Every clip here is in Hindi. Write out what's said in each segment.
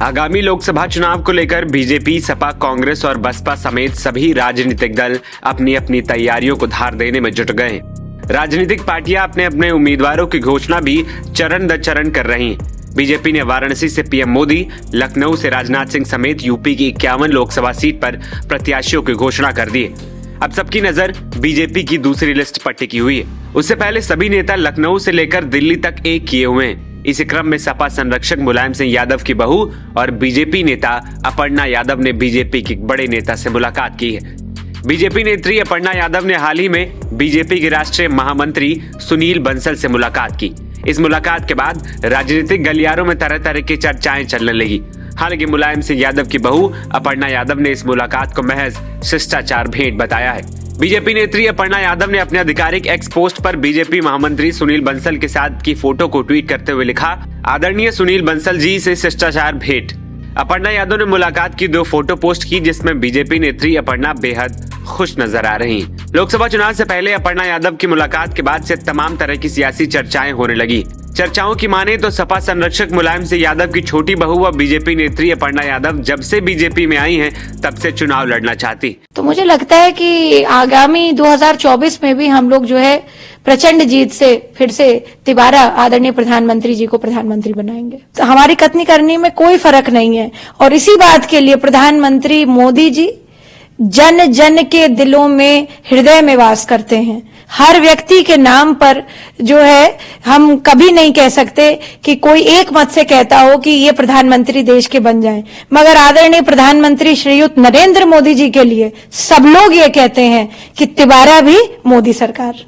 आगामी लोकसभा चुनाव को लेकर बीजेपी, सपा, कांग्रेस और बसपा समेत सभी राजनीतिक दल अपनी अपनी तैयारियों को धार देने में जुट गए। राजनीतिक पार्टियां अपने अपने उम्मीदवारों की घोषणा भी चरण दर चरण कर रही हैं। बीजेपी ने वाराणसी से पीएम मोदी, लखनऊ से राजनाथ सिंह समेत यूपी की 51 लोकसभा सीट पर प्रत्याशियों की घोषणा कर दी है। अब सबकी नजर बीजेपी की दूसरी लिस्ट पर टिकी हुई है। उससे पहले सभी नेता लखनऊ से लेकर दिल्ली तक एक किए हुए हैं। इसी क्रम में सपा संरक्षक मुलायम सिंह यादव की बहू और बीजेपी नेता अपर्णा यादव ने बीजेपी के बड़े नेता से मुलाकात की है। बीजेपी नेत्री अपर्णा यादव ने हाल ही में बीजेपी के राष्ट्रीय महामंत्री सुनील बंसल से मुलाकात की। इस मुलाकात के बाद राजनीतिक गलियारों में तरह तरह की चर्चाएं चलने लगी। हालांकि मुलायम सिंह यादव की बहू अपर्णा यादव ने इस मुलाकात को महज शिष्टाचार भेंट बताया है। बीजेपी नेत्री अपर्णा यादव ने अपने आधिकारिक एक्स पोस्ट पर बीजेपी महामंत्री सुनील बंसल के साथ की फोटो को ट्वीट करते हुए लिखा, आदरणीय सुनील बंसल जी से शिष्टाचार भेंट। अपर्णा यादव ने मुलाकात की 2 फोटो पोस्ट की, जिसमें बीजेपी नेत्री अपर्णा बेहद खुश नजर आ रही। लोकसभा चुनाव से पहले अपर्णा यादव की मुलाकात के बाद से तमाम तरह की सियासी चर्चाएं होने लगी। चर्चाओं की माने तो सपा संरक्षक मुलायम सिंह यादव की छोटी बहू व बीजेपी नेत्री अपर्णा यादव जब से बीजेपी में आई हैं, तब से चुनाव लड़ना चाहती। तो मुझे लगता है कि आगामी 2024 में भी हम लोग जो है प्रचंड जीत से फिर से तिबारा आदरणीय प्रधानमंत्री जी को प्रधानमंत्री बनाएंगे। तो हमारी कथनी करनी में कोई फर्क नहीं है और इसी बात के लिए प्रधानमंत्री मोदी जी जन जन के दिलों में, हृदय में वास करते हैं। हर व्यक्ति के नाम पर जो है हम कभी नहीं कह सकते कि कोई एक मत से कहता हो कि ये प्रधानमंत्री देश के बन जाएं, मगर आदरणीय प्रधानमंत्री श्रीयुत नरेंद्र मोदी जी के लिए सब लोग ये कहते हैं कि तिबारा भी मोदी सरकार।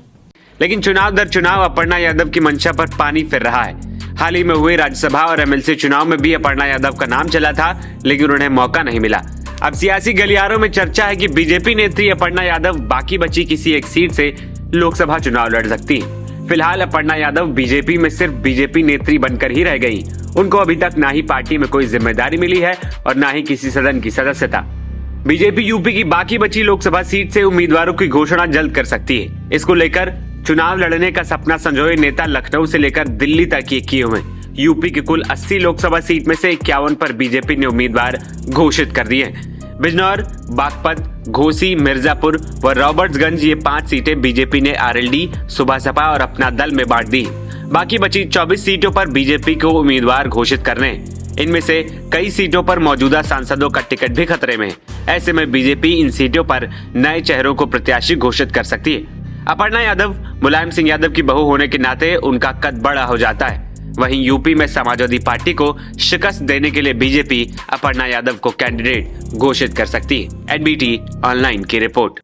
लेकिन चुनाव दर चुनाव अपर्णा यादव की मंशा पर पानी फिर रहा है। हाल ही में हुए राज्यसभा और एमएलसी चुनाव में भी अपर्णा यादव का नाम चला था, लेकिन उन्हें मौका नहीं मिला। अब सियासी गलियारों में चर्चा है कि बीजेपी नेत्री अपर्णा यादव बाकी बची किसी एक सीट से लोकसभा चुनाव लड़ सकती है। फिलहाल अपर्णा यादव बीजेपी में सिर्फ बीजेपी नेत्री बनकर ही रह गई। उनको अभी तक ना ही पार्टी में कोई जिम्मेदारी मिली है और ना ही किसी सदन की सदस्यता। बीजेपी यूपी की बाकी बची लोकसभा सीट से उम्मीदवारों की घोषणा जल्द कर सकती है। इसको लेकर चुनाव लड़ने का सपना संजोए नेता लखनऊ से लेकर दिल्ली तक ये किए हुए। यूपी की कुल 80 लोकसभा सीट में से 51 पर बीजेपी ने उम्मीदवार घोषित कर दिए हैं। बिजनौर, बागपत, घोसी, मिर्जापुर व रॉबर्ट्सगंज ये 5 सीटें बीजेपी ने आरएलडी, सुबह सपा और अपना दल में बांट दी। बाकी बची 24 सीटों पर बीजेपी को उम्मीदवार घोषित करने हैं। इनमें से कई सीटों पर मौजूदा सांसदों का टिकट भी खतरे में है। ऐसे में बीजेपी इन सीटों पर नए चेहरों को प्रत्याशी घोषित कर सकती है। अपर्णा यादव मुलायम सिंह यादव की बहू होने के नाते उनका कद बड़ा हो जाता है। वहीं यूपी में समाजवादी पार्टी को शिकस्त देने के लिए बीजेपी अपर्णा यादव को कैंडिडेट घोषित कर सकती है। एनबीटी ऑनलाइन की रिपोर्ट।